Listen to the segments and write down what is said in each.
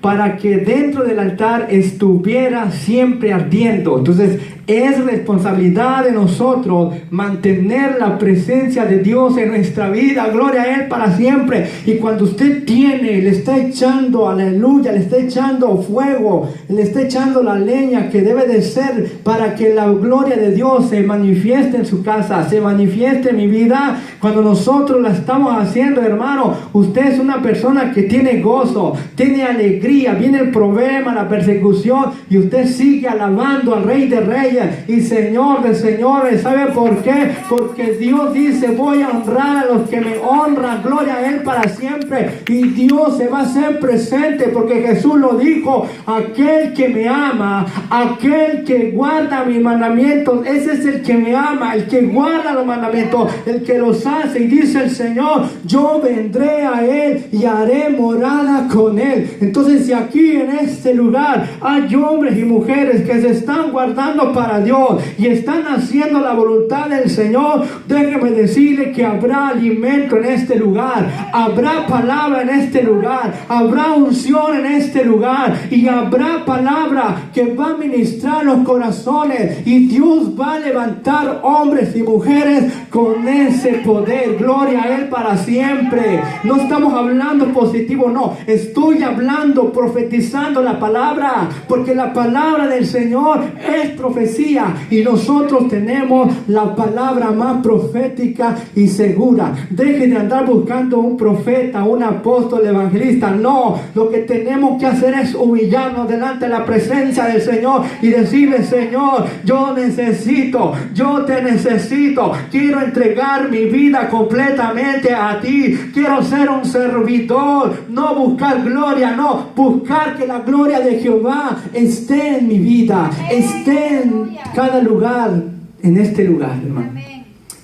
para que dentro del altar estuviera siempre ardiendo. Entonces, es responsabilidad de nosotros mantener la presencia de Dios en nuestra vida. Gloria a Él para siempre. Y cuando usted le está echando, aleluya, le está echando fuego, le está echando la leña que debe de ser para que la gloria de Dios se manifieste en su casa, se manifieste en mi vida. Cuando nosotros la estamos haciendo, hermano, usted es una persona que tiene gozo, tiene alegría. Viene el problema, la persecución, y usted sigue alabando al Rey de Reyes y Señor de señores. ¿Sabe por qué? Porque Dios dice: voy a honrar a los que me honran. Gloria a Él para siempre. Y Dios se va a hacer presente, porque Jesús lo dijo: aquel que me ama, aquel que guarda mis mandamientos, ese es el que me ama, el que guarda los mandamientos, el que los hace. Y dice el Señor: yo vendré a Él y haré morada con Él. Entonces, si aquí en este lugar hay hombres y mujeres que se están guardando para Dios y están haciendo la voluntad del Señor, déjeme decirle que habrá alimento en este lugar, habrá palabra en este lugar, habrá unción en este lugar, y habrá palabra que va a ministrar los corazones, y Dios va a levantar hombres y mujeres con ese poder. Gloria a Él para siempre. No estamos hablando positivo, no, estoy hablando, profetizando la palabra, porque la palabra del Señor es profecía, y nosotros tenemos la palabra más profética y segura. Deje de andar buscando un profeta, un apóstol, evangelista. No, lo que tenemos que hacer es humillarnos delante de la presencia del Señor y decirle: Señor, yo te necesito, quiero entregar mi vida completamente a ti, quiero ser un servidor, no buscar gloria, no, buscar que la gloria de Jehová esté en mi vida, esté en cada lugar, en este lugar, hermano.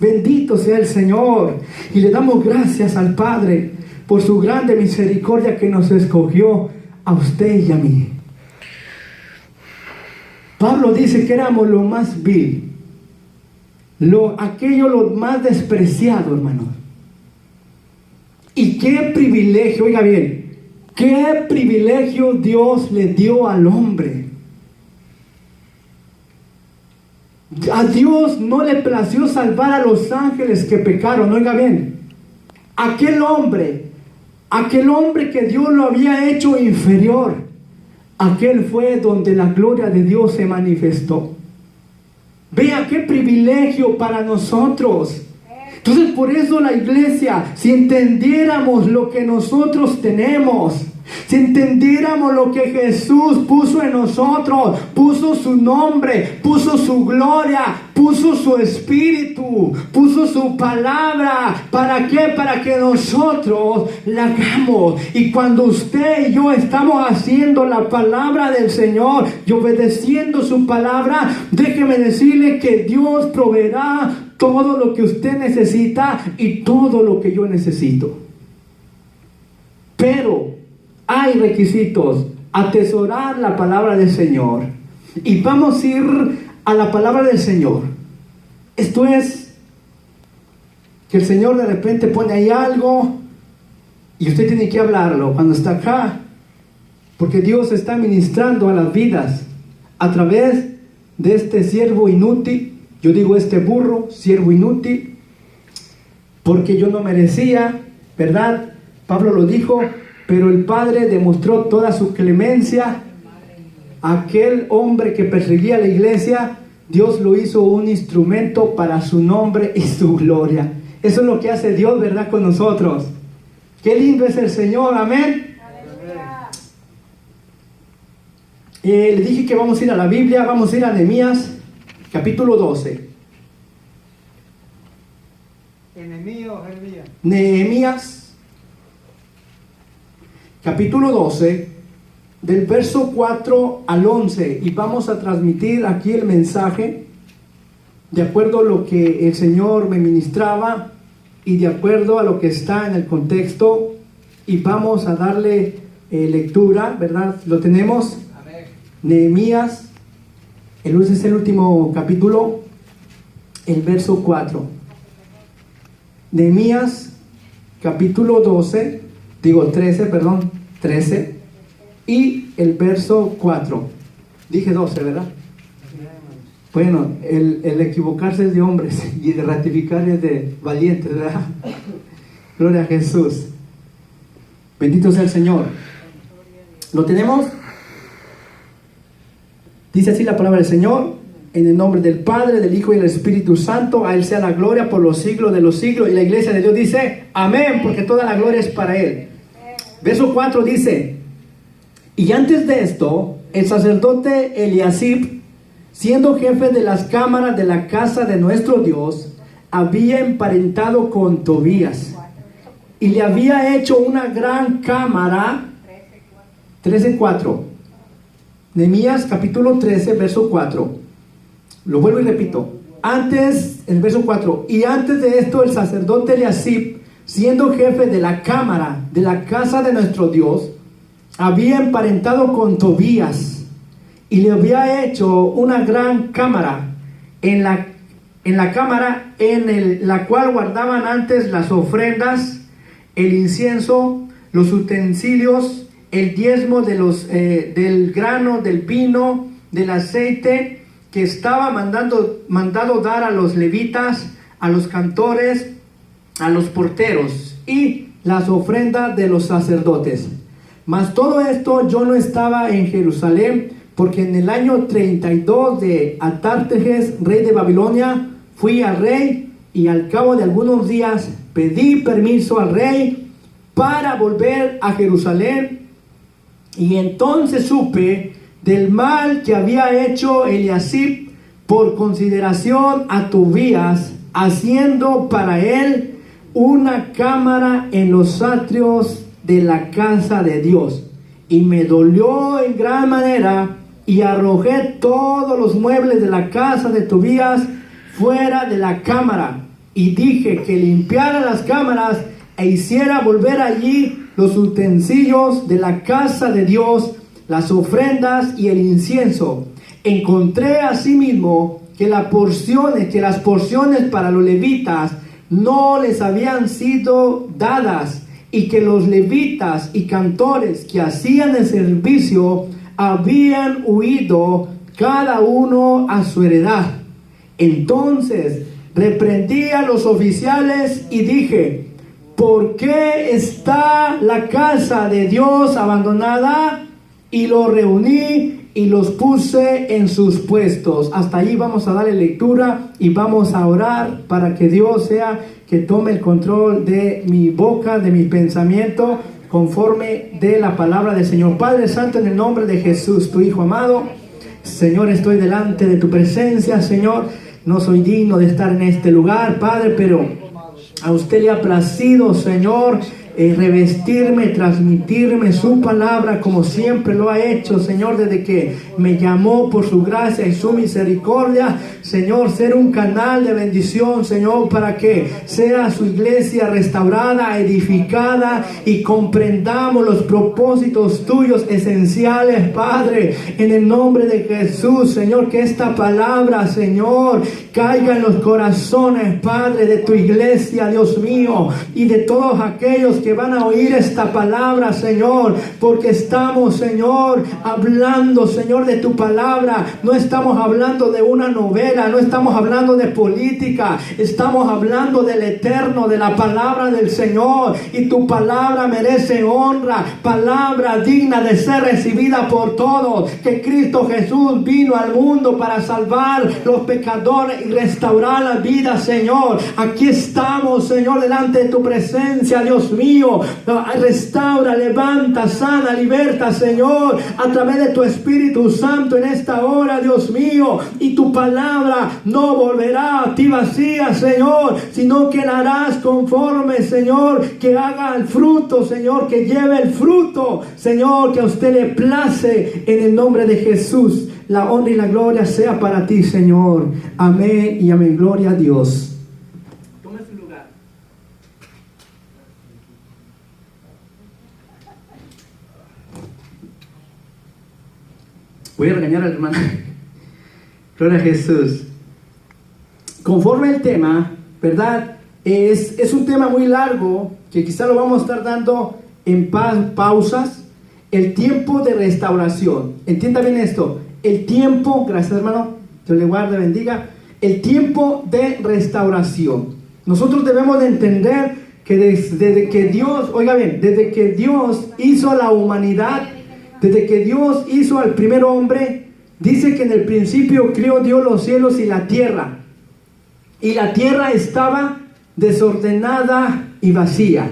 Bendito sea el Señor, y le damos gracias al Padre por su grande misericordia que nos escogió a usted y a mí. Pablo dice que éramos lo más vil, lo más despreciado, hermano. Y qué privilegio, oiga bien, qué privilegio Dios le dio al hombre. A Dios no le plació salvar a los ángeles que pecaron. Oiga bien, aquel hombre que Dios lo había hecho inferior, aquel fue donde la gloria de Dios se manifestó. Vea qué privilegio para nosotros. Entonces, por eso la iglesia, si entendiéramos lo que nosotros tenemos, si entendiéramos lo que Jesús puso en nosotros, puso su nombre, puso su gloria, puso su espíritu, puso su palabra. ¿Para qué? Para que nosotros la hagamos. Y cuando usted y yo estamos haciendo la palabra del Señor y obedeciendo su palabra, déjeme decirle que Dios proveerá todo lo que usted necesita y todo lo que yo necesito. Pero hay requisitos: atesorar la palabra del Señor. Y vamos a ir a la palabra del Señor. Esto es que el Señor de repente pone ahí algo y usted tiene que hablarlo cuando está acá, porque Dios está ministrando a las vidas a través de este siervo inútil. Yo digo este burro, siervo inútil, porque yo no merecía, ¿verdad? Pablo lo dijo, pero el Padre demostró toda su clemencia. Aquel hombre que perseguía a la iglesia, Dios lo hizo un instrumento para su nombre y su gloria. Eso es lo que hace Dios, ¿verdad?, con nosotros. Qué lindo es el Señor, amén. Le dije que vamos a ir a la Biblia, vamos a ir a Nehemías capítulo 12. Nehemías capítulo 12, del verso 4 al 11, y vamos a transmitir aquí el mensaje de acuerdo a lo que el Señor me ministraba y de acuerdo a lo que está en el contexto, y vamos a darle lectura, ¿verdad? ¿Lo tenemos? Amén. Nehemías, es el último capítulo, el verso 4. Nehemías capítulo 13, y el verso 4. Dije 12, ¿verdad? Bueno, el equivocarse es de hombres y de ratificar es de valientes, ¿verdad? Gloria a Jesús. Bendito sea el Señor. ¿Lo tenemos? Dice así la palabra del Señor: en el nombre del Padre, del Hijo y del Espíritu Santo, a Él sea la gloria por los siglos de los siglos. Y la iglesia de Dios dice amén, porque toda la gloria es para Él. Verso 4 dice: y antes de esto, el sacerdote Eliasib, siendo jefe de las cámaras de la casa de nuestro Dios, había emparentado con Tobías y le había hecho una gran cámara. 13:4. Nehemías capítulo 13, verso 4. Lo vuelvo y repito. Antes, el verso 4. Y antes de esto, el sacerdote Eliasib, siendo jefe de la cámara de la casa de nuestro Dios, había emparentado con Tobías y le había hecho una gran cámara, en la cámara la cual guardaban antes las ofrendas, el incienso, los utensilios, el diezmo de del grano, del vino, del aceite, que estaba mandado dar a los levitas, a los cantores, a los porteros, y las ofrendas de los sacerdotes. Mas todo esto yo no estaba en Jerusalén, porque en el año 32 de Artajerjes, rey de Babilonia, fui al rey, y al cabo de algunos días pedí permiso al rey para volver a Jerusalén. Y entonces supe del mal que había hecho Eliasib por consideración a Tobías, haciendo para él una cámara en los atrios de la casa de Dios. Y me dolió en gran manera, y arrojé todos los muebles de la casa de Tobías fuera de la cámara, y dije que limpiara las cámaras e hiciera volver allí los utensilios de la casa de Dios, las ofrendas y el incienso. Encontré asimismo que las porciones para los levitas no les habían sido dadas, y que los levitas y cantores que hacían el servicio habían huido cada uno a su heredad. Entonces reprendí a los oficiales y dije: ¿por qué está la casa de Dios abandonada? Y los reuní y los puse en sus puestos. Hasta ahí vamos a darle lectura y vamos a orar para que Dios sea que tome el control de mi boca, de mi pensamiento, conforme de la palabra del Señor. Padre Santo, en el nombre de Jesús, tu Hijo amado, Señor, estoy delante de tu presencia, Señor. No soy digno de estar en este lugar, Padre, pero a usted le ha placido, Señor, revestirme, transmitirme su palabra como siempre lo ha hecho, Señor, desde que me llamó por su gracia y su misericordia, Señor, ser un canal de bendición, Señor, para que sea su iglesia restaurada, edificada, y comprendamos los propósitos tuyos esenciales, Padre, en el nombre de Jesús, Señor, que esta palabra, Señor, caiga en los corazones, Padre, de tu iglesia, Dios mío, y de todos aquellos que van a oír esta palabra, Señor, porque estamos, Señor, hablando, Señor, de tu palabra. No estamos hablando de una novela, no estamos hablando de política, estamos hablando del eterno, de la palabra del Señor, y tu palabra merece honra, palabra digna de ser recibida por todos, que Cristo Jesús vino al mundo para salvar los pecadores y restaurar la vida, Señor. Aquí estamos, Señor, delante de tu presencia, Dios mío. Restaura, levanta, sana, liberta, Señor, a través de tu Espíritu Santo en esta hora, Dios mío. Y tu palabra no volverá a ti vacía, Señor, sino que la harás conforme, Señor, que haga el fruto, Señor, que lleve el fruto, Señor, que a usted le place, en el nombre de Jesús. La honra y la gloria sea para ti, Señor. Amén y amén. Gloria a Dios. Tome su lugar. Voy a regañar al hermano. Gloria a Jesús. Conforme el tema, ¿verdad? Es un tema muy largo que quizá lo vamos a estar dando en pausas. el tiempo de restauración. Entienda bien esto. El tiempo, gracias hermano, Dios le guarde, bendiga. El tiempo de restauración. Nosotros debemos de entender que desde que Dios, oiga bien, desde que Dios hizo la humanidad, desde que Dios hizo al primer hombre, dice que en el principio creó Dios los cielos y la tierra. Y la tierra estaba desordenada y vacía.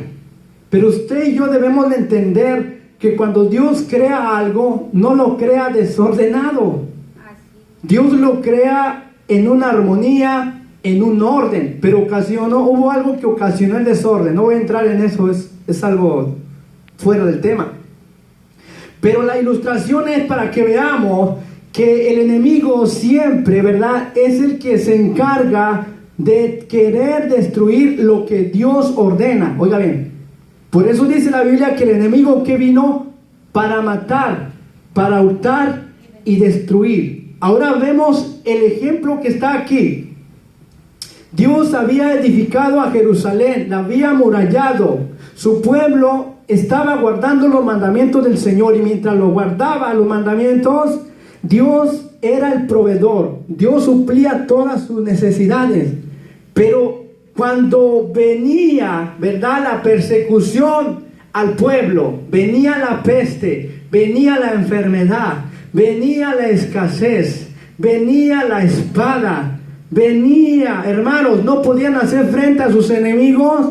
Pero usted y yo debemos de entender que cuando Dios crea algo, no lo crea desordenado. Dios lo crea en una armonía, en un orden, pero hubo algo que ocasionó el desorden. No voy a entrar en eso, es algo fuera del tema. Pero la ilustración es para que veamos que el enemigo siempre, ¿verdad?, es el que se encarga de querer destruir lo que Dios ordena. Oiga bien, por eso dice la Biblia que el enemigo que vino para matar, para hurtar y destruir. Ahora vemos el ejemplo que está aquí. Dios había edificado a Jerusalén, la había amurallado. Su pueblo estaba guardando los mandamientos del Señor, y mientras lo guardaba los mandamientos, Dios era el proveedor. Dios suplía todas sus necesidades. Pero cuando venía, ¿verdad?, la persecución al pueblo, venía la peste, venía la enfermedad, venía la escasez, venía la espada, venía, hermanos, no podían hacer frente a sus enemigos.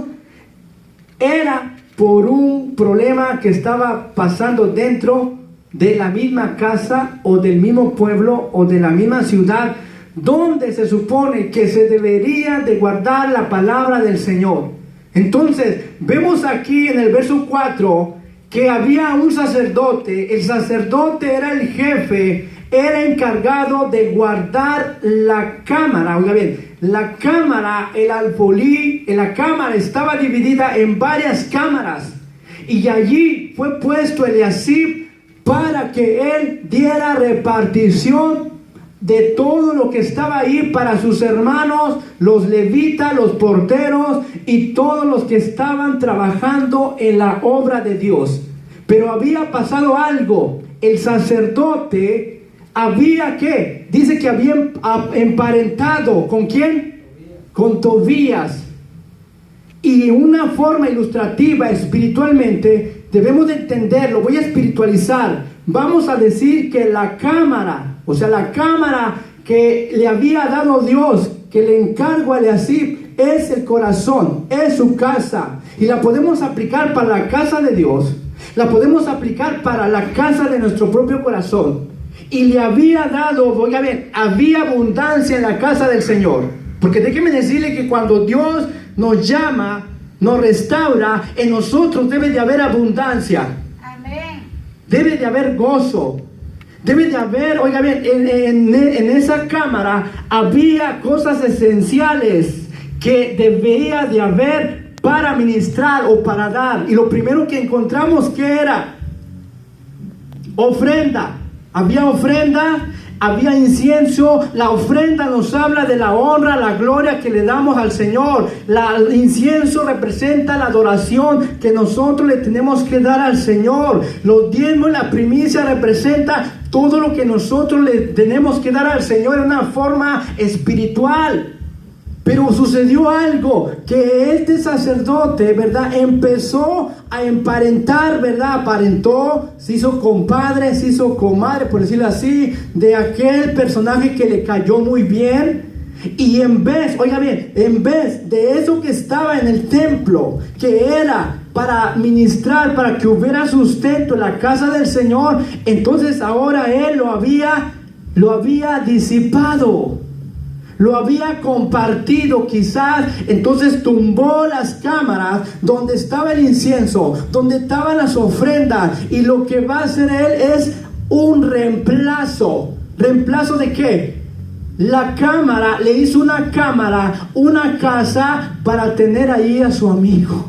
Era por un problema que estaba pasando dentro de la misma casa o del mismo pueblo o de la misma ciudad, donde se supone que se debería de guardar la palabra del Señor. Entonces vemos aquí en el verso 4 que había un sacerdote. El sacerdote era el jefe, era encargado de guardar la cámara. Oiga bien, la cámara, el alfolí, la cámara estaba dividida en varias cámaras, y allí fue puesto Eliasib para que él diera repartición de todo lo que estaba ahí para sus hermanos, los levitas, los porteros y todos los que estaban trabajando en la obra de Dios. Pero había pasado algo. El sacerdote había que, dice que había emparentado, ¿con quién? Con Tobías. Y una forma ilustrativa espiritualmente debemos de entenderlo. Voy a espiritualizar. Vamos a decir que la cámara, o sea, la cámara que le había dado Dios, que le encargó a Eliasib, es el corazón, es su casa. Y la podemos aplicar para la casa de Dios, la podemos aplicar para la casa de nuestro propio corazón. Y le había dado, oiga bien, había abundancia en la casa del Señor. Porque déjeme decirle que cuando Dios nos llama, nos restaura, en nosotros debe de haber abundancia. Amén. Debe de haber gozo. Debe de haber, oiga bien, en esa cámara había cosas esenciales que debía de haber para ministrar o para dar. Y lo primero que encontramos, ¿qué era? Ofrenda. Había ofrenda, había incienso. La ofrenda nos habla de la honra, la gloria que le damos al Señor. El incienso representa la adoración que nosotros le tenemos que dar al Señor. Los diezmos y la primicia representa todo lo que nosotros le tenemos que dar al Señor en una forma espiritual. Pero sucedió algo, que este sacerdote, ¿verdad?, empezó a emparentar, ¿verdad? Aparentó, se hizo compadre, se hizo comadre, por decirlo así, de aquel personaje que le cayó muy bien. Y en vez, oiga bien, en vez de eso que estaba en el templo, que era para ministrar, para que hubiera sustento en la casa del Señor, entonces ahora él lo había disipado. Lo había compartido quizás. Entonces tumbó las cámaras donde estaba el incienso, donde estaban las ofrendas, y lo que va a hacer él es un reemplazo. ¿Reemplazo de qué? La cámara, le hizo una cámara, una casa para tener ahí a su amigo.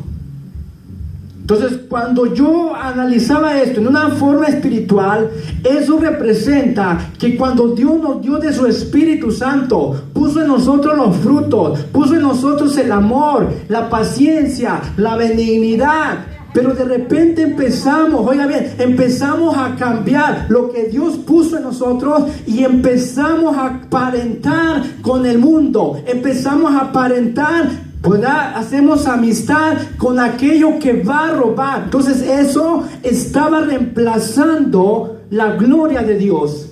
Entonces, cuando yo analizaba esto en una forma espiritual, eso representa que cuando Dios nos dio de su Espíritu Santo, puso en nosotros los frutos, puso en nosotros el amor, la paciencia, la benignidad, Pero de repente empezamos, oiga bien, empezamos a cambiar lo que Dios puso en nosotros y empezamos a aparentar con el mundo. Empezamos a aparentar, ¿verdad? Hacemos amistad con aquello que va a robar. Entonces eso estaba reemplazando la gloria de Dios.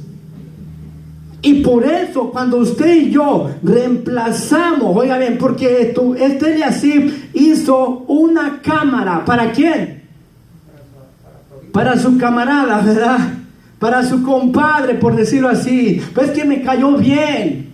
Y por eso cuando usted y yo reemplazamos, oiga bien, porque este Eliasib hizo una cámara, ¿para quién? Para su camarada, ¿verdad? Para su compadre, por decirlo así. Pues que me cayó bien.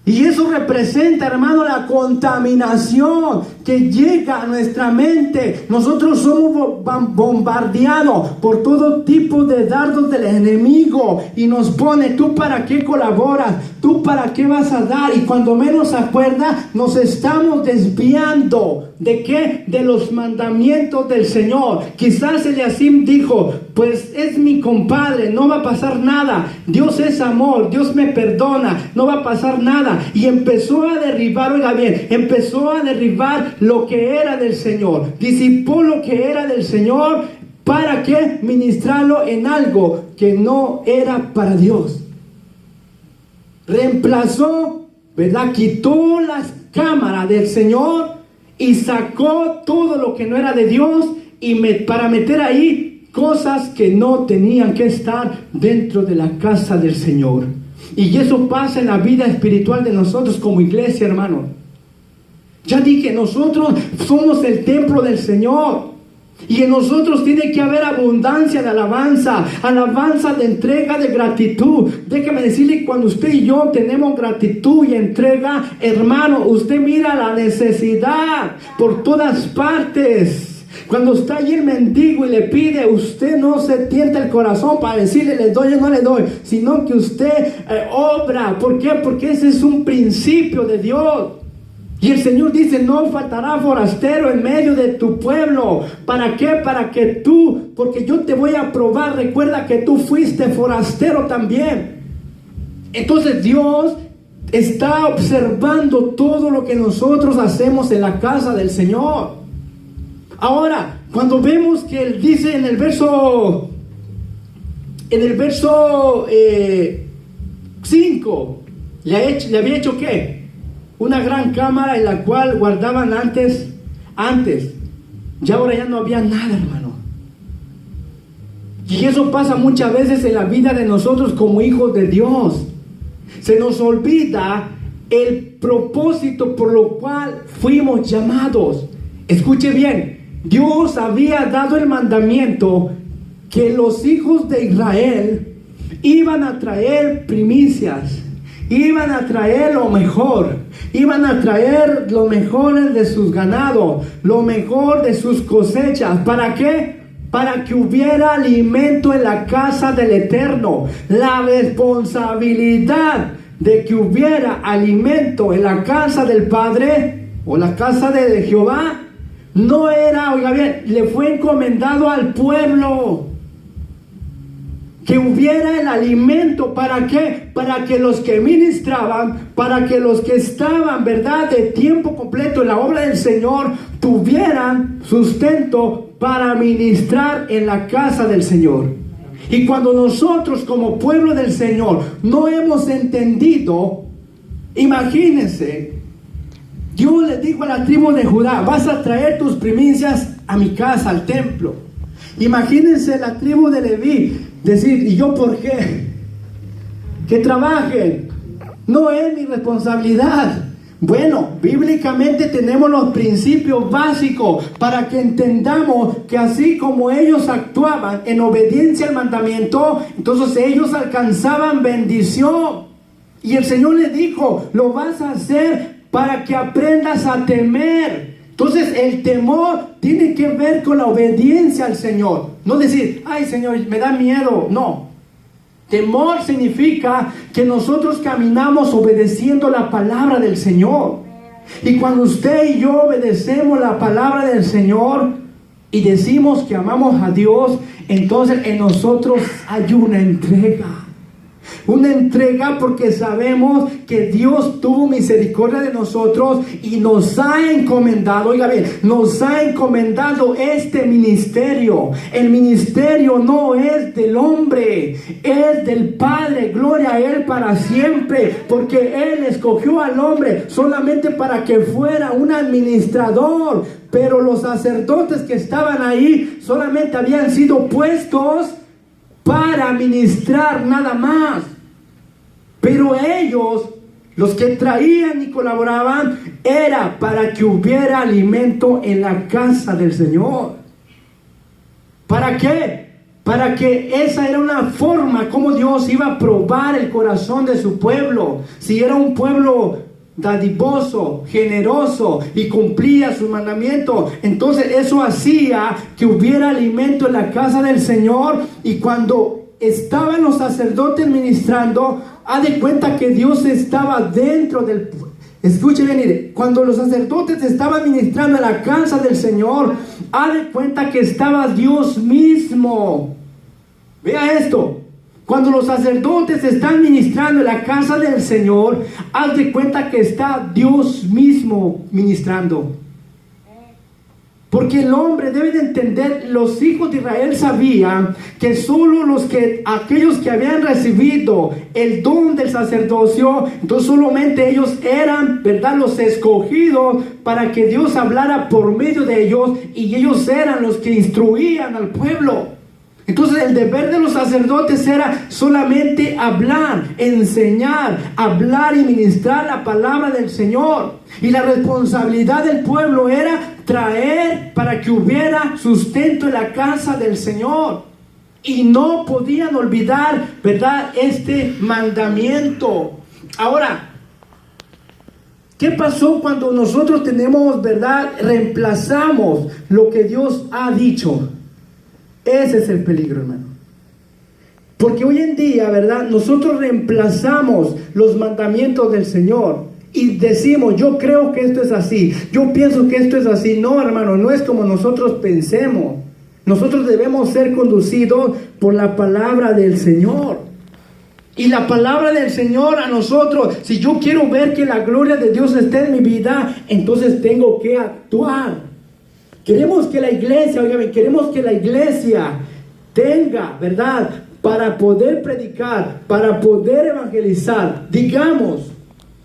Y eso representa, hermano, la contaminación que llega a nuestra mente. Nosotros somos bombardeados por todo tipo de dardos del enemigo. Y nos pone, ¿tú para qué colaboras? ¿Tú para qué vas a dar? Y cuando menos acuerda, nos estamos desviando. ¿De qué? De los mandamientos del Señor. Quizás Eliasib dijo, pues es mi compadre, no va a pasar nada. Dios es amor, Dios me perdona, no va a pasar nada. Y empezó a derribar, oiga bien, empezó a derribar lo que era del Señor. Disipó lo que era del Señor. ¿Para qué? Ministrarlo en algo que no era para Dios. Reemplazó, ¿verdad? Quitó las cámaras del Señor y sacó todo lo que no era de Dios para meter ahí cosas que no tenían que estar dentro de la casa del Señor. Y eso pasa en la vida espiritual de nosotros como iglesia, hermano. Ya dije, nosotros somos el templo del Señor. Y en nosotros tiene que haber abundancia de alabanza, alabanza de entrega, de gratitud. Déjame decirle, cuando usted y yo tenemos gratitud y entrega, hermano, usted mira la necesidad por todas partes. Cuando está allí el mendigo y le pide, usted no se tienta el corazón para decirle, le doy o no le doy, sino que usted obra. ¿Por qué? Porque ese es un principio de Dios. Y el Señor dice, no faltará forastero en medio de tu pueblo. ¿Para qué? Para que tú, porque yo te voy a probar. Recuerda que tú fuiste forastero también. Entonces Dios está observando todo lo que nosotros hacemos en la casa del Señor. Ahora, cuando vemos que Él dice en el verso 5, le había hecho ¿qué? Una gran cámara en la cual guardaban antes, ya ahora ya no había nada, hermano. Y eso pasa muchas veces en la vida de nosotros como hijos de Dios. Se nos olvida el propósito por lo cual fuimos llamados. Escuche bien, Dios había dado el mandamiento que los hijos de Israel iban a traer primicias, iban a traer lo mejor. Iban a traer lo mejor de sus ganados, lo mejor de sus cosechas. ¿Para qué? Para que hubiera alimento en la casa del Eterno. La responsabilidad de que hubiera alimento en la casa del Padre o la casa de Jehová no era, oiga bien, le fue encomendado al pueblo. Que hubiera el alimento, ¿para qué? Para que los que ministraban, para que los que estaban, ¿verdad?, de tiempo completo en la obra del Señor, tuvieran sustento para ministrar en la casa del Señor. Y cuando nosotros como pueblo del Señor no hemos entendido, imagínense, Dios le dijo a la tribu de Judá, vas a traer tus primicias a mi casa, al templo. Imagínense la tribu de Leví decir, ¿y yo por qué? Que trabajen. No es mi responsabilidad. Bueno, bíblicamente tenemos los principios básicos para que entendamos que así como ellos actuaban en obediencia al mandamiento, entonces ellos alcanzaban bendición. Y el Señor les dijo, lo vas a hacer para que aprendas a temer. Entonces el temor tiene que ver con la obediencia al Señor. No decir, ay Señor, me da miedo. No. Temor significa que nosotros caminamos obedeciendo la palabra del Señor. Y cuando usted y yo obedecemos la palabra del Señor y decimos que amamos a Dios, entonces en nosotros hay una entrega. Una entrega porque sabemos que Dios tuvo misericordia de nosotros y nos ha encomendado, oiga bien, nos ha encomendado este ministerio. El ministerio no es del hombre, es del Padre. Gloria a Él para siempre, porque Él escogió al hombre solamente para que fuera un administrador. Pero los sacerdotes que estaban ahí solamente habían sido puestos para ministrar nada más. Pero ellos, los que traían y colaboraban, era para que hubiera alimento en la casa del Señor. ¿Para qué? Para que esa era una forma como Dios iba a probar el corazón de su pueblo. Si era un pueblo dadivoso, generoso y cumplía sus mandamientos, entonces eso hacía que hubiera alimento en la casa del Señor. Y cuando estaban los sacerdotes ministrando, haz de cuenta que Dios estaba dentro del... Escuche bien, mire, cuando los sacerdotes estaban ministrando en la casa del Señor, haz de cuenta que estaba Dios mismo. Vea esto. Cuando los sacerdotes están ministrando en la casa del Señor, haz de cuenta que está Dios mismo ministrando. Porque el hombre debe de entender, los hijos de Israel sabían que solo aquellos que habían recibido el don del sacerdocio, entonces solamente ellos eran, ¿verdad?, los escogidos para que Dios hablara por medio de ellos, y ellos eran los que instruían al pueblo. Entonces el deber de los sacerdotes era solamente hablar, enseñar, hablar y ministrar la palabra del Señor. Y la responsabilidad del pueblo era traer para que hubiera sustento en la casa del Señor. Y no podían olvidar, ¿verdad?, este mandamiento. Ahora, ¿qué pasó cuando nosotros tenemos, verdad, reemplazamos lo que Dios ha dicho? Ese es el peligro, hermano. Porque hoy en día, ¿verdad?, nosotros reemplazamos los mandamientos del Señor y decimos, yo creo que esto es así, yo pienso que esto es así. No, hermano, no es como nosotros pensemos. Nosotros debemos ser conducidos por la palabra del Señor. Y la palabra del Señor a nosotros, si yo quiero ver que la gloria de Dios esté en mi vida, entonces tengo que actuar. Queremos que la iglesia, oigan, queremos que la iglesia tenga, ¿verdad?, para poder predicar, para poder evangelizar. Digamos,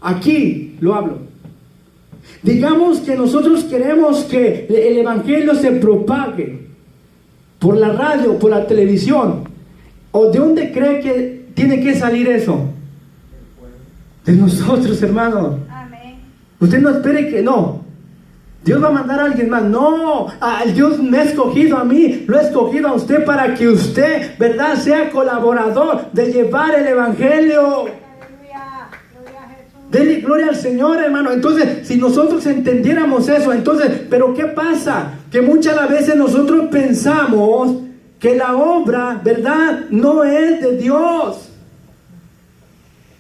aquí lo hablo. Digamos que nosotros queremos que el evangelio se propague por la radio, por la televisión. ¿O de dónde cree que tiene que salir eso? De nosotros, hermanos. Amén. Usted no espere que no. Dios va a mandar a alguien más. No, Dios me ha escogido a mí, lo ha escogido a usted para que usted, ¿verdad?, sea colaborador de llevar el evangelio. Dele gloria al Señor, hermano. Entonces, si nosotros entendiéramos eso, entonces, pero ¿qué pasa? Que muchas veces nosotros pensamos que la obra, ¿verdad?, no es de Dios.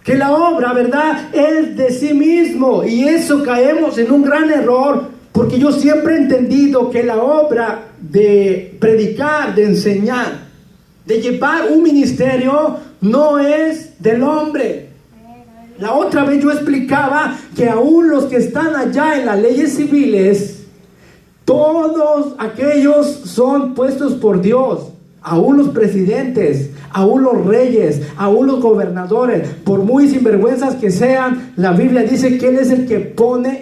Que la obra, ¿verdad?, es de sí mismo. Y eso caemos en un gran error. Porque yo siempre he entendido que la obra de predicar, de enseñar, de llevar un ministerio, no es del hombre. La otra vez yo explicaba que aún los que están allá en las leyes civiles, todos aquellos son puestos por Dios. Aún los presidentes, aún los reyes, aún los gobernadores, por muy sinvergüenzas que sean, la Biblia dice que Él es el que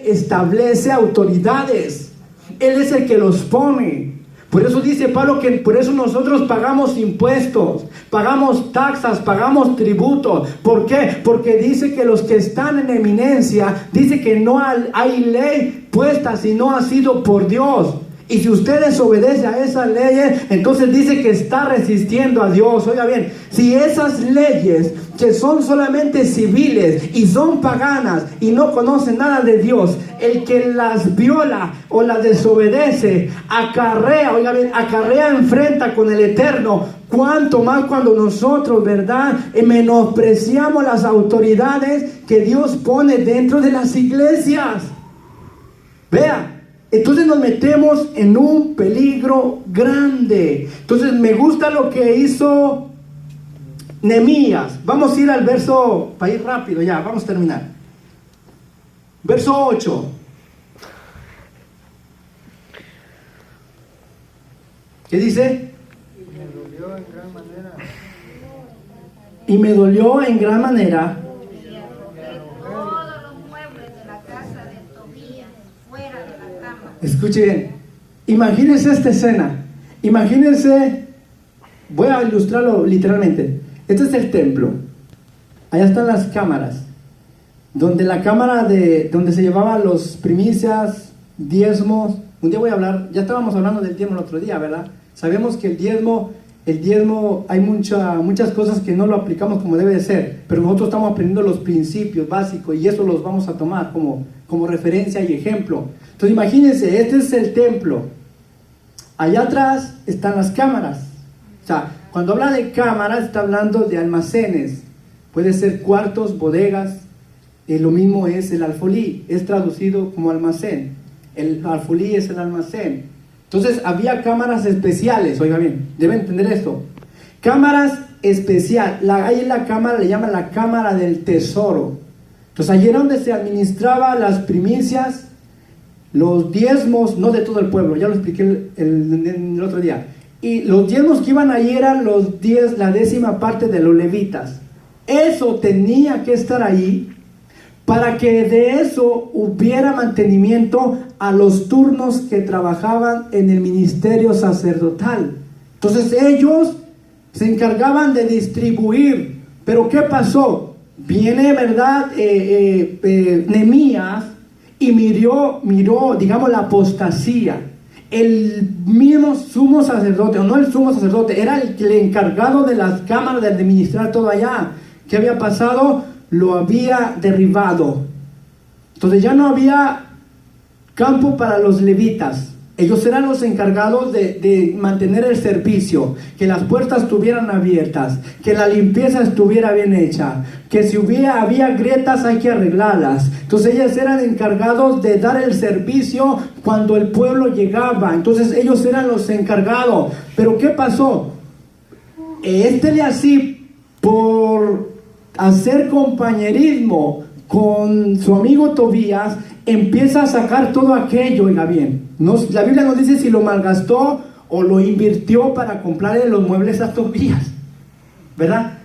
establece autoridades. Él es el que los pone. Por eso dice Pablo que por eso nosotros pagamos impuestos, pagamos taxas, pagamos tributos. ¿Por qué? Porque dice que los que están en eminencia, dice que no hay ley puesta si no ha sido por Dios. Y si usted desobedece a esas leyes, entonces dice que está resistiendo a Dios. Oiga bien, si esas leyes que son solamente civiles y son paganas y no conocen nada de Dios, el que las viola o las desobedece, acarrea, oiga bien, enfrenta con el Eterno. Cuánto más cuando nosotros, ¿verdad?, menospreciamos las autoridades que Dios pone dentro de las iglesias. Vea. Entonces nos metemos en un peligro grande. Entonces me gusta lo que hizo Nehemías, vamos a ir al verso, para ir rápido ya, vamos a terminar. Verso 8. ¿Qué dice? Y me dolió en gran manera. Y me dolió en gran manera. Y arrojé todos los muebles de la casa de Tobías fuera de la cama. Escuche bien, imagínense esta escena. Imagínense, voy a ilustrarlo literalmente. Este es el templo. Allá están las cámaras. Donde la cámara donde se llevaban los primicias, diezmos. Un día voy a hablar, ya estábamos hablando del diezmo el otro día, ¿verdad? Sabemos que el diezmo hay muchas cosas que no lo aplicamos como debe de ser, pero nosotros estamos aprendiendo los principios básicos y eso los vamos a tomar como referencia y ejemplo. Entonces imagínense, este es el templo. Allá atrás están las cámaras. O sea, cuando habla de cámaras está hablando de almacenes. Puede ser cuartos, bodegas. Lo mismo es el alfolí, es traducido como almacén. El alfolí es el almacén. Entonces había cámaras especiales, oiga bien, deben entender esto. Cámaras especiales, ahí la cámara le llaman la cámara del tesoro. Entonces allí era donde se administraba las primicias, los diezmos, no de todo el pueblo, ya lo expliqué el otro día. Y los diezmos que iban ahí eran la 10ª parte de los levitas. Eso tenía que estar ahí para que de eso hubiera mantenimiento a los turnos que trabajaban en el ministerio sacerdotal. Entonces ellos se encargaban de distribuir. Pero ¿qué pasó? Viene, ¿verdad? Nehemías y miró, digamos, la apostasía. El mismo sumo sacerdote, o no el sumo sacerdote, era el encargado de las cámaras de administrar todo allá. ¿Qué había pasado? Lo había derribado. Entonces ya no había campo para los levitas. Ellos eran los encargados de mantener el servicio, que las puertas estuvieran abiertas, que la limpieza estuviera bien hecha, que si había grietas hay que arreglarlas. Entonces ellos eran encargados de dar el servicio cuando el pueblo llegaba. Entonces ellos eran los encargados. Pero ¿qué pasó? Eliasib, por hacer compañerismo con su amigo Tobías, empieza a sacar todo aquello, oiga bien. La Biblia nos dice si lo malgastó o lo invirtió para comprarle los muebles a Tobías, ¿verdad?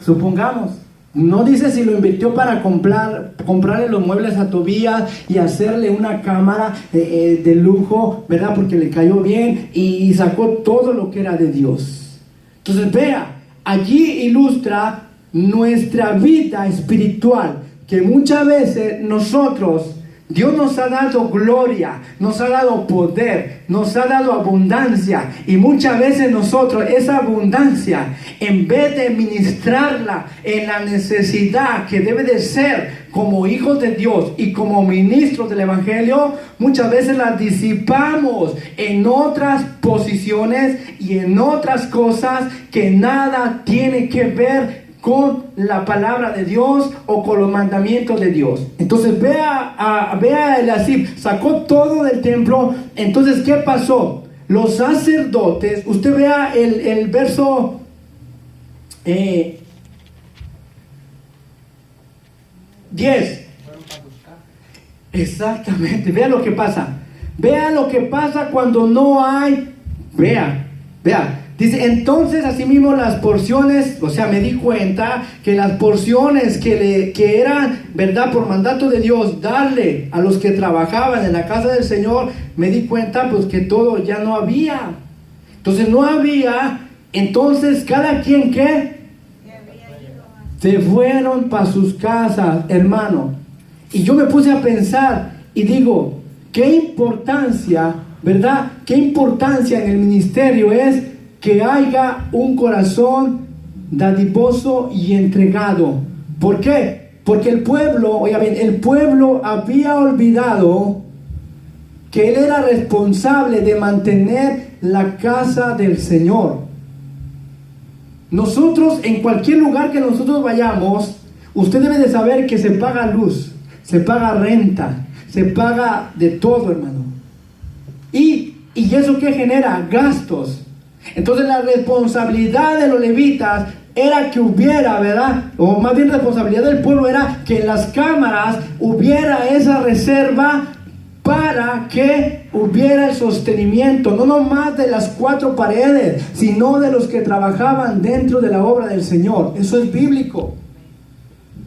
Supongamos. No dice si lo invirtió para comprarle los muebles a Tobías y hacerle una cámara de lujo, ¿verdad? Porque le cayó bien y sacó todo lo que era de Dios. Entonces vea, allí ilustra nuestra vida espiritual, que muchas veces Dios nos ha dado gloria, nos ha dado poder, nos ha dado abundancia, y muchas veces nosotros esa abundancia, en vez de ministrarla en la necesidad que debe de ser como hijos de Dios y como ministros del Evangelio, muchas veces la disipamos en otras posiciones y en otras cosas que nada tiene que ver con la palabra de Dios o con los mandamientos de Dios. Entonces vea Eliasib, sacó todo del templo. Entonces, ¿qué pasó? Los sacerdotes, usted vea el verso 10. Exactamente, vea lo que pasa. Vea lo que pasa cuando no hay. Vea. Dice, entonces asimismo las porciones, o sea, me di cuenta que las porciones que eran, ¿verdad?, por mandato de Dios, darle a los que trabajaban en la casa del Señor, me di cuenta pues que todo ya no había. Entonces no había, entonces cada quien ¿qué? Se fueron para sus casas, hermano. Y yo me puse a pensar y digo, qué importancia, ¿verdad? Qué importancia en el ministerio es que haya un corazón dadivoso y entregado. ¿Por qué? Porque el pueblo, oiga bien, el pueblo había olvidado que él era responsable de mantener la casa del Señor. Nosotros, en cualquier lugar que nosotros vayamos, usted debe de saber que se paga luz, se paga renta, se paga de todo, hermano. Y eso que genera gastos. Entonces la responsabilidad de los levitas era que hubiera, ¿verdad? O más bien responsabilidad del pueblo era que en las cámaras hubiera esa reserva para que hubiera el sostenimiento, no nomás de las 4 paredes, sino de los que trabajaban dentro de la obra del Señor. Eso es bíblico.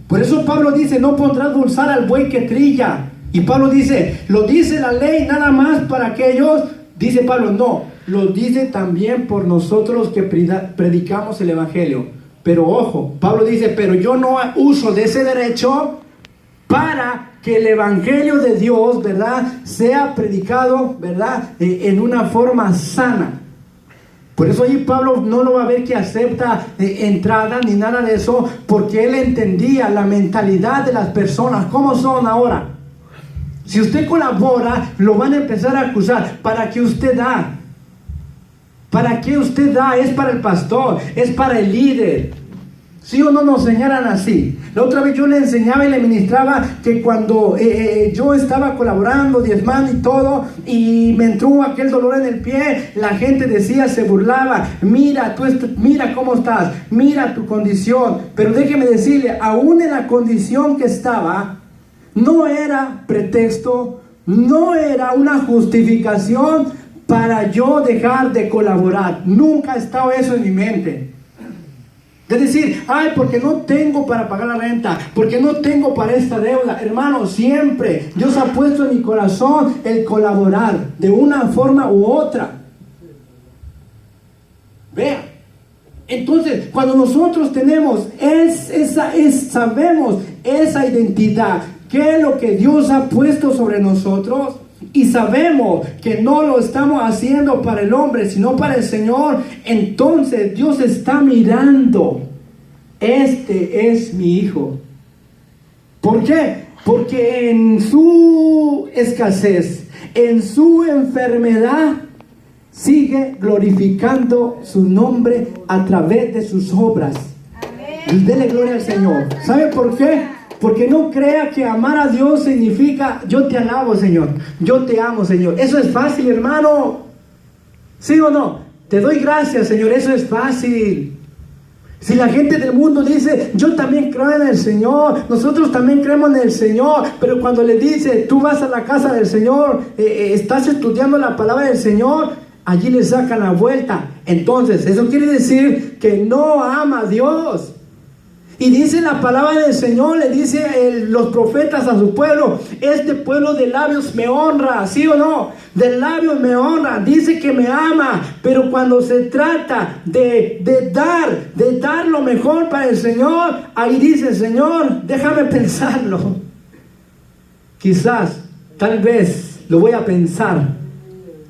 Por eso Pablo dice, no pondrás bolsar al buey que trilla. Y Pablo dice, lo dice la ley nada más para aquellos. Dice Pablo, no, lo dice también por nosotros que predicamos el Evangelio. Pero ojo, Pablo dice, pero yo no uso de ese derecho para que el Evangelio de Dios, ¿verdad?, sea predicado, ¿verdad?, en una forma sana. Por eso ahí Pablo no lo va a ver que acepta entrada ni nada de eso, porque él entendía la mentalidad de las personas, cómo son ahora. Si usted colabora, lo van a empezar a acusar. ¿Para qué usted da? ¿Para qué usted da? Es para el pastor, es para el líder. ¿Sí o no nos señalan así? La otra vez yo le enseñaba y le ministraba que cuando yo estaba colaborando, diezmando y todo, y me entró aquel dolor en el pie, la gente decía, se burlaba, mira, mira cómo estás, mira tu condición. Pero déjeme decirle, aún en la condición que estaba, no era pretexto, no era una justificación para yo dejar de colaborar. Nunca ha estado eso en mi mente. Es decir, ay, porque no tengo para pagar la renta, porque no tengo para esta deuda. Hermano, siempre Dios ha puesto en mi corazón el colaborar de una forma u otra. Vea, entonces cuando nosotros tenemos sabemos esa identidad, qué es lo que Dios ha puesto sobre nosotros, y sabemos que no lo estamos haciendo para el hombre, sino para el Señor, entonces Dios está mirando, este es mi hijo. ¿Por qué? Porque en su escasez, en su enfermedad, sigue glorificando su nombre a través de sus obras. Y dele gloria al Señor. ¿Sabe por qué? Porque no crea que amar a Dios significa yo te alabo, Señor, yo te amo, Señor. Eso es fácil, hermano. ¿Sí o no? Te doy gracias, Señor, eso es fácil. Si la gente del mundo dice, yo también creo en el Señor, nosotros también creemos en el Señor, pero cuando le dice, tú vas a la casa del Señor, estás estudiando la palabra del Señor, allí le sacan la vuelta. Entonces, eso quiere decir que no ama a Dios. Y dice la palabra del Señor, le dice los profetas a su pueblo, este pueblo de labios me honra, ¿sí o no? De labios me honra, dice que me ama, pero cuando se trata de dar lo mejor para el Señor, ahí dice, Señor, déjame pensarlo. Quizás, tal vez, lo voy a pensar.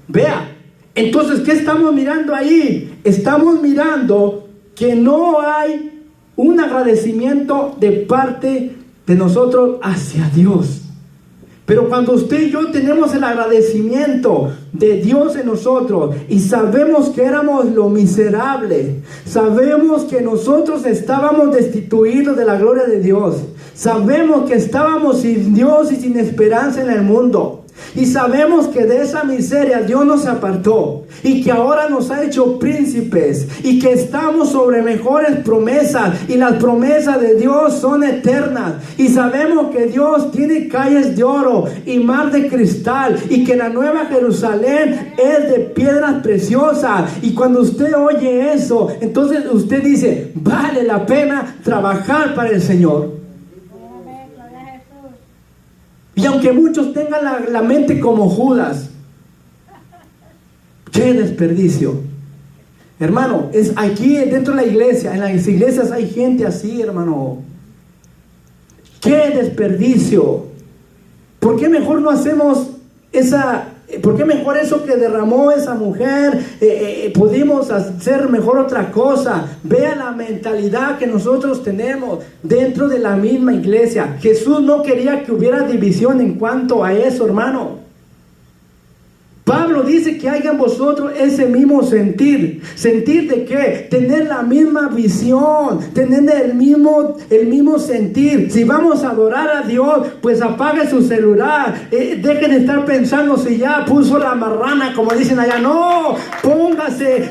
Vea, entonces, ¿qué estamos mirando ahí? Estamos mirando que no hay un agradecimiento de parte de nosotros hacia Dios. Pero cuando usted y yo tenemos el agradecimiento de Dios en nosotros y sabemos que éramos lo miserable, sabemos que nosotros estábamos destituidos de la gloria de Dios, sabemos que estábamos sin Dios y sin esperanza en el mundo, y sabemos que de esa miseria Dios nos apartó y que ahora nos ha hecho príncipes y que estamos sobre mejores promesas, y las promesas de Dios son eternas, y sabemos que Dios tiene calles de oro y mar de cristal, y que la nueva Jerusalén es de piedras preciosas. Y cuando usted oye eso, entonces usted dice, vale la pena trabajar para el Señor. Y aunque muchos tengan la mente como Judas, ¡qué desperdicio! Hermano, es aquí dentro de la iglesia, en las iglesias hay gente así, hermano. ¡Qué desperdicio! ¿Por qué mejor no hacemos por qué mejor eso que derramó esa mujer, pudimos hacer mejor otra cosa? Vea la mentalidad que nosotros tenemos dentro de la misma iglesia. Jesús no quería que hubiera división en cuanto a eso, hermano. Pablo dice que haya en vosotros ese mismo sentir. ¿Sentir de qué? Tener la misma visión, tener el mismo sentir. Si vamos a adorar a Dios, pues apague su celular. Dejen de estar pensando si ya puso la marrana, como dicen allá. No, póngase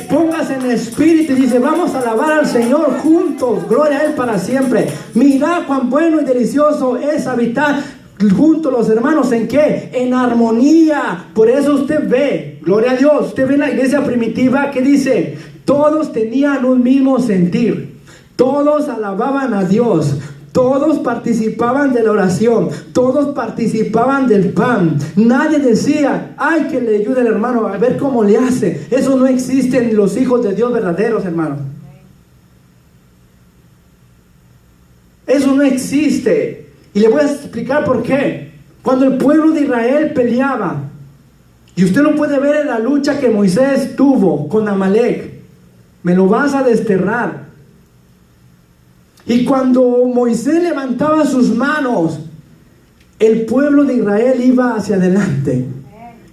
en espíritu y dice, vamos a alabar al Señor juntos. Gloria a Él para siempre. Mirad cuán bueno y delicioso es habitar junto a los hermanos. ¿En qué? En armonía. Por eso usted ve, gloria a Dios, usted ve en la iglesia primitiva que dice, todos tenían un mismo sentir, todos alababan a Dios, todos participaban de la oración, todos participaban del pan. Nadie decía, ay, que le ayude el hermano a ver cómo le hace. Eso no existe en los hijos de Dios verdaderos, hermano. Eso no existe. Y le voy a explicar por qué. Cuando el pueblo de Israel peleaba, y usted lo puede ver en la lucha que Moisés tuvo con Amalek, me lo vas a desterrar. Y cuando Moisés levantaba sus manos, el pueblo de Israel iba hacia adelante.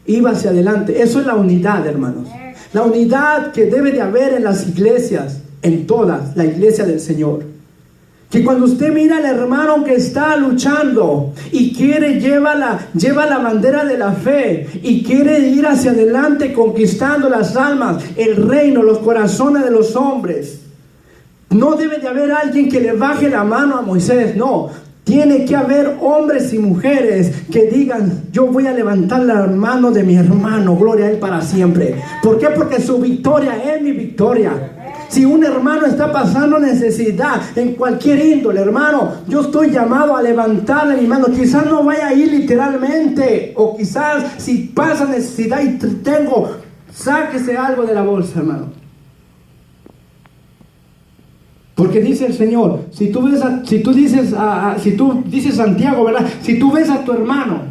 Iba hacia adelante. Eso es la unidad, hermanos. La unidad que debe de haber en las iglesias, en todas, la iglesia del Señor. Que cuando usted mira al hermano que está luchando y lleva la bandera de la fe y quiere ir hacia adelante conquistando las almas, el reino, los corazones de los hombres, no debe de haber alguien que le baje la mano a Moisés, no. Tiene que haber hombres y mujeres que digan, yo voy a levantar la mano de mi hermano, gloria a Él para siempre. ¿Por qué? Porque su victoria es mi victoria. Si un hermano está pasando necesidad en cualquier índole, hermano, yo estoy llamado a levantarle mi mano. Quizás no vaya a ir literalmente, o quizás si pasa necesidad y sáquese algo de la bolsa, hermano. Porque dice el Señor, si tú dices Santiago, ¿verdad? Si tú ves a tu hermano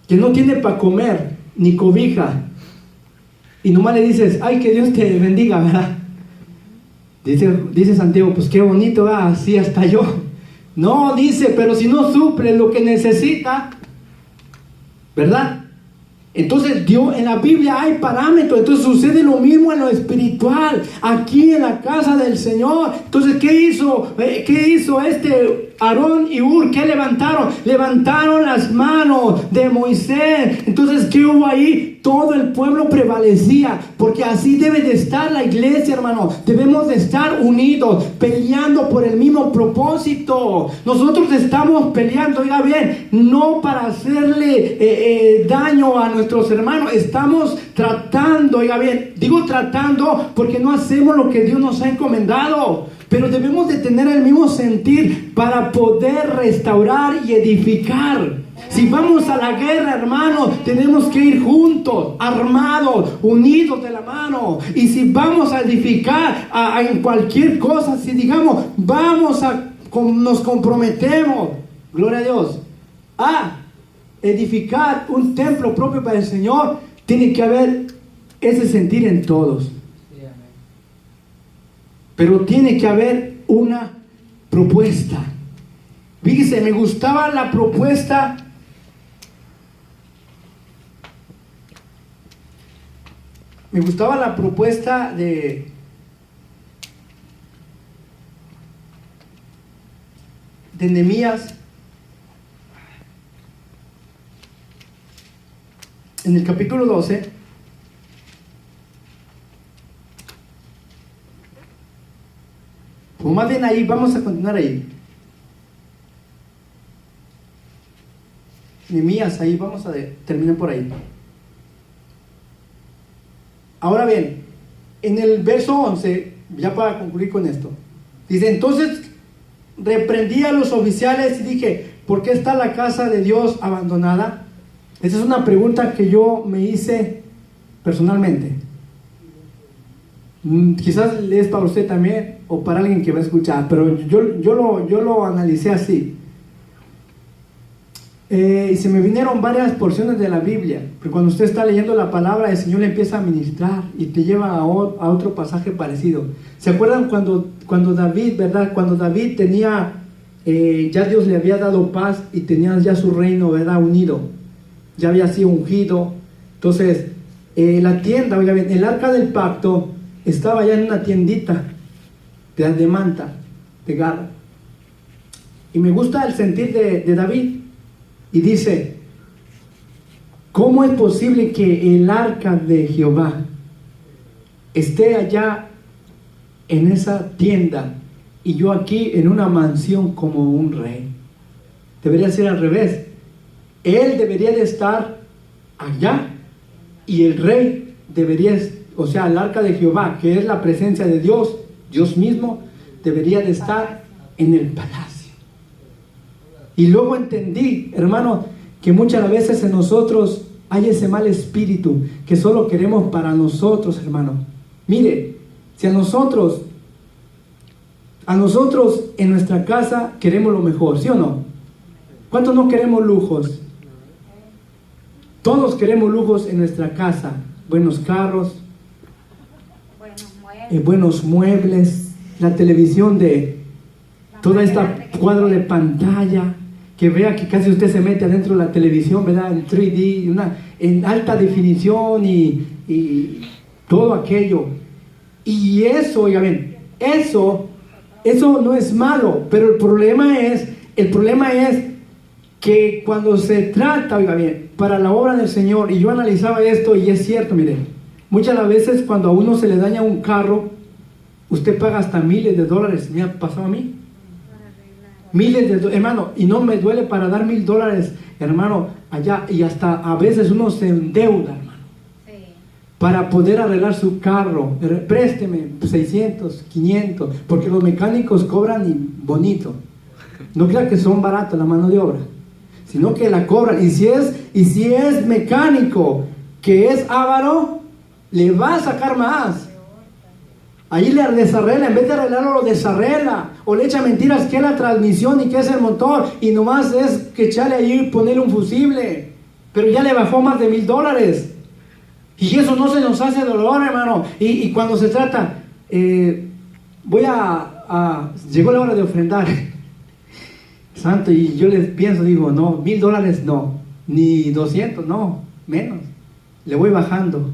que no tiene para comer ni cobija, y nomás le dices, ay, que Dios te bendiga, ¿verdad? Dice Santiago, pues qué bonito, así hasta yo. No, dice, pero si no suple lo que necesita, ¿verdad? Entonces Dios, en la Biblia hay parámetros. Entonces sucede lo mismo en lo espiritual, aquí en la casa del Señor. Entonces, ¿qué hizo Aarón y Hur? ¿Qué levantaron? Levantaron las manos de Moisés. Entonces, ¿qué hubo ahí? Todo el pueblo prevalecía, porque así debe de estar la iglesia, hermano. Debemos de estar unidos, peleando por el mismo propósito. Nosotros estamos peleando, oiga bien, no para hacerle daño a nuestros hermanos. Estamos tratando, oiga bien, digo tratando porque no hacemos lo que Dios nos ha encomendado. Pero debemos de tener el mismo sentir para poder restaurar y edificar. Si vamos a la guerra, hermanos, tenemos que ir juntos, armados, unidos de la mano. Y si vamos a edificar en cualquier cosa, si digamos, nos comprometemos, gloria a Dios, a edificar un templo propio para el Señor, tiene que haber ese sentir en todos. Pero tiene que haber una propuesta. Fíjese, me gustaba la propuesta de Nehemías en el capítulo 12. Pues más bien ahí, vamos a continuar ahí. Nehemías, ahí vamos a terminar por ahí. Ahora bien, en el verso 11, ya para concluir con esto, dice, entonces reprendí a los oficiales y dije, ¿por qué está la casa de Dios abandonada? Esa es una pregunta que yo me hice personalmente. Quizás es para usted también o para alguien que va a escuchar, pero yo lo analicé así. Y se me vinieron varias porciones de la Biblia, porque cuando usted está leyendo la palabra, el Señor le empieza a ministrar y te lleva a otro pasaje parecido. ¿Se acuerdan cuando David, verdad? Cuando David tenía, ya Dios le había dado paz y tenía ya su reino, ¿verdad? Unido. ya había sido ungido. Entonces, la tienda, oiga bien, el arca del pacto estaba ya en una tiendita de manta, de garra. Y me gusta el sentir de David. Y dice, ¿cómo es posible que el arca de Jehová esté allá en esa tienda y yo aquí en una mansión como un rey? Debería ser al revés. Él debería de estar allá y el rey debería, o sea, el arca de Jehová, que es la presencia de Dios, Dios mismo, debería de estar en el palacio. Y luego entendí, hermano, que muchas veces en nosotros hay ese mal espíritu que solo queremos para nosotros, hermano. Mire, si a nosotros en nuestra casa queremos lo mejor, ¿sí o no? ¿Cuántos no queremos lujos? Todos queremos lujos en nuestra casa, buenos carros, buenos muebles, la televisión de toda esta cuadro de pantalla, que vea que casi usted se mete adentro de la televisión, ¿verdad? En 3D, en alta definición y todo aquello. Y eso, oiga bien, eso no es malo, pero el problema es que cuando se trata, oiga bien, para la obra del Señor, y yo analizaba esto y es cierto, mire, muchas las veces cuando a uno se le daña un carro, usted paga hasta miles de dólares. Me ha pasado a mí. Miles de dólares, hermano, y no me duele para dar $1,000, hermano, allá, y hasta a veces uno se endeuda, hermano, para poder arreglar su carro. Présteme 600, 500, porque los mecánicos cobran y bonito. No crea que son baratos la mano de obra, sino que la cobran. Y si es mecánico que es avaro, le va a sacar más. Ahí le desarregla, en vez de arreglarlo, lo desarregla. O le echa mentiras que es la transmisión y que es el motor. Y nomás es que echarle ahí y ponerle un fusible. Pero ya le bajó más de $1,000. Y eso no se nos hace dolor, hermano. Y cuando se trata, llegó la hora de ofrendar. Santo, y yo les pienso, digo, no, $1,000 no, ni 200, no, menos. Le voy bajando.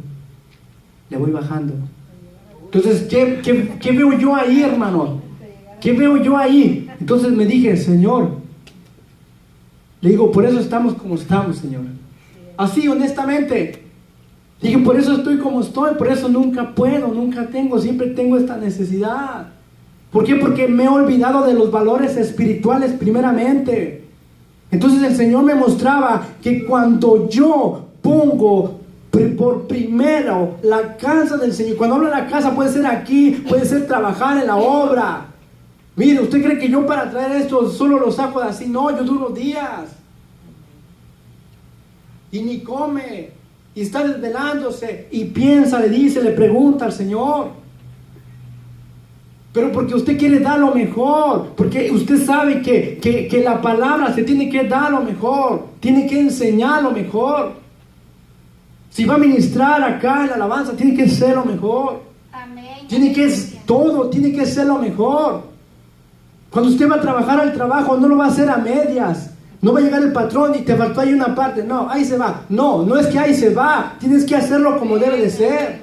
Entonces, ¿qué veo yo ahí, hermano? ¿Qué veo yo ahí? Entonces me dije, Señor, le digo, por eso estamos como estamos, Señor. Así, honestamente. Dije, por eso estoy como estoy, por eso nunca puedo, nunca tengo, siempre tengo esta necesidad. ¿Por qué? Porque me he olvidado de los valores espirituales primeramente. Entonces el Señor me mostraba que cuando yo pongo por primero la casa del Señor, cuando hablo de la casa puede ser aquí, puede ser trabajar en la obra. Mire, ¿usted cree que yo para traer esto solo lo saco de así? No, yo duro días. Y ni come. Y está desvelándose. Y piensa, le dice, le pregunta al Señor. Pero porque usted quiere dar lo mejor. Porque usted sabe que la palabra se tiene que dar lo mejor. Tiene que enseñar lo mejor. Si va a ministrar acá en la alabanza, tiene que ser lo mejor. Todo tiene que ser lo mejor. Cuando usted va a trabajar al trabajo, no lo va a hacer a medias. No va a llegar el patrón y te faltó ahí una parte. No, ahí se va. No es que ahí se va. Tienes que hacerlo como debe de ser.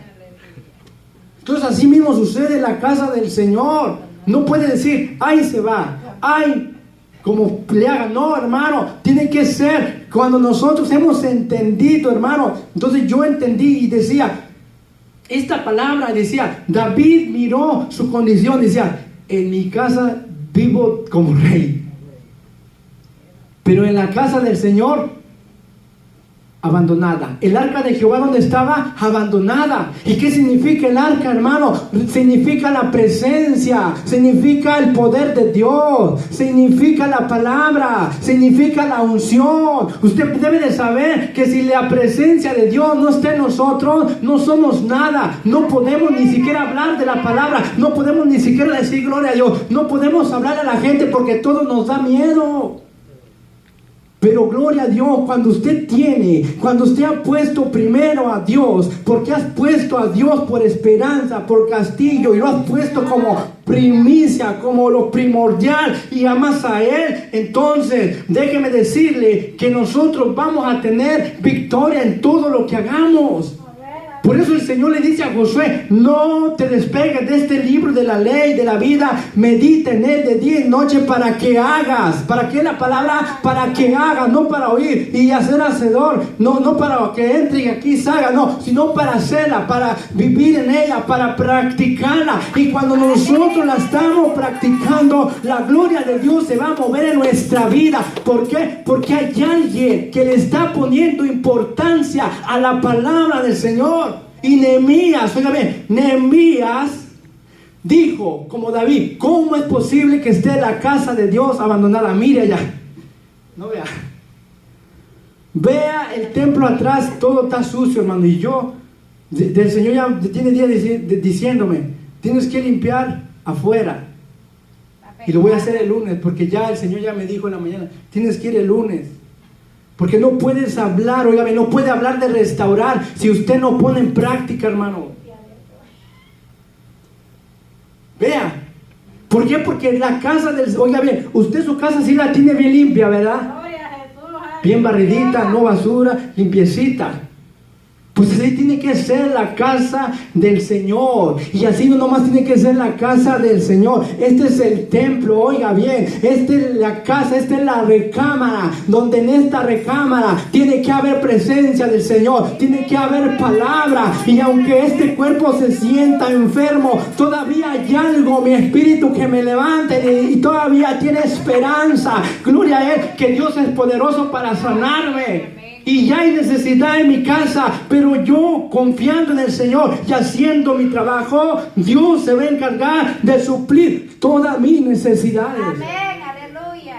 Entonces así mismo sucede en la casa del Señor. No puede decir, ahí se va. Ay, como le hagan. No, hermano, tiene que ser cuando nosotros hemos entendido, hermano. Entonces yo entendí y decía, esta palabra decía, David miró su condición, decía, en mi casa vivo como rey. Pero en la casa del Señor, abandonada. El arca de Jehová, ¿dónde estaba? Abandonada. ¿Y qué significa el arca, hermano? Significa la presencia, significa el poder de Dios, significa la palabra, significa la unción. Usted debe de saber que si la presencia de Dios no está en nosotros, no somos nada. No podemos ni siquiera hablar de la palabra, no podemos ni siquiera decir gloria a Dios, no podemos hablar a la gente porque todo nos da miedo. Pero gloria a Dios, cuando usted ha puesto primero a Dios, porque has puesto a Dios por esperanza, por castillo, y lo has puesto como primicia, como lo primordial, y amas a Él, entonces déjeme decirle que nosotros vamos a tener victoria en todo lo que hagamos. Por eso el Señor le dice a Josué: no te despegues de este libro de la ley, de la vida, medita en él de día y noche para que hagas. ¿Para qué la palabra? Para que hagas, no para oír y hacer hacedor, no para que entre y aquí salga, no, sino para hacerla, para vivir en ella, para practicarla. Y cuando nosotros la estamos practicando, la gloria de Dios se va a mover en nuestra vida. ¿Por qué? Porque hay alguien que le está poniendo importancia a la palabra del Señor. Y Nehemías, oiga bien, Nehemías dijo, como David: ¿cómo es posible que esté la casa de Dios abandonada? Mire allá, no vea el templo atrás, todo está sucio, hermano. Y yo, del Señor ya tiene días diciéndome: tienes que limpiar afuera. Y lo voy a hacer el lunes, porque ya el Señor ya me dijo en la mañana: tienes que ir el lunes. Porque no puedes hablar, oiga, no puede hablar de restaurar si usted no pone en práctica, hermano. Vea. ¿Por qué? Porque la casa del... Oiga bien, usted su casa sí la tiene bien limpia, ¿verdad? Bien barridita, no basura, limpiecita. Pues así tiene que ser la casa del Señor. Y así no nomás tiene que ser la casa del Señor. Este es el templo, oiga bien. Esta es la casa, esta es la recámara. Donde en esta recámara tiene que haber presencia del Señor. Tiene que haber palabra. Y aunque este cuerpo se sienta enfermo, todavía hay algo, mi espíritu, que me levante. Y todavía tiene esperanza. Gloria a Él, que Dios es poderoso para sanarme. Y ya hay necesidad en mi casa, pero yo, confiando en el Señor y haciendo mi trabajo, Dios se va a encargar de suplir todas mis necesidades. Amén, aleluya.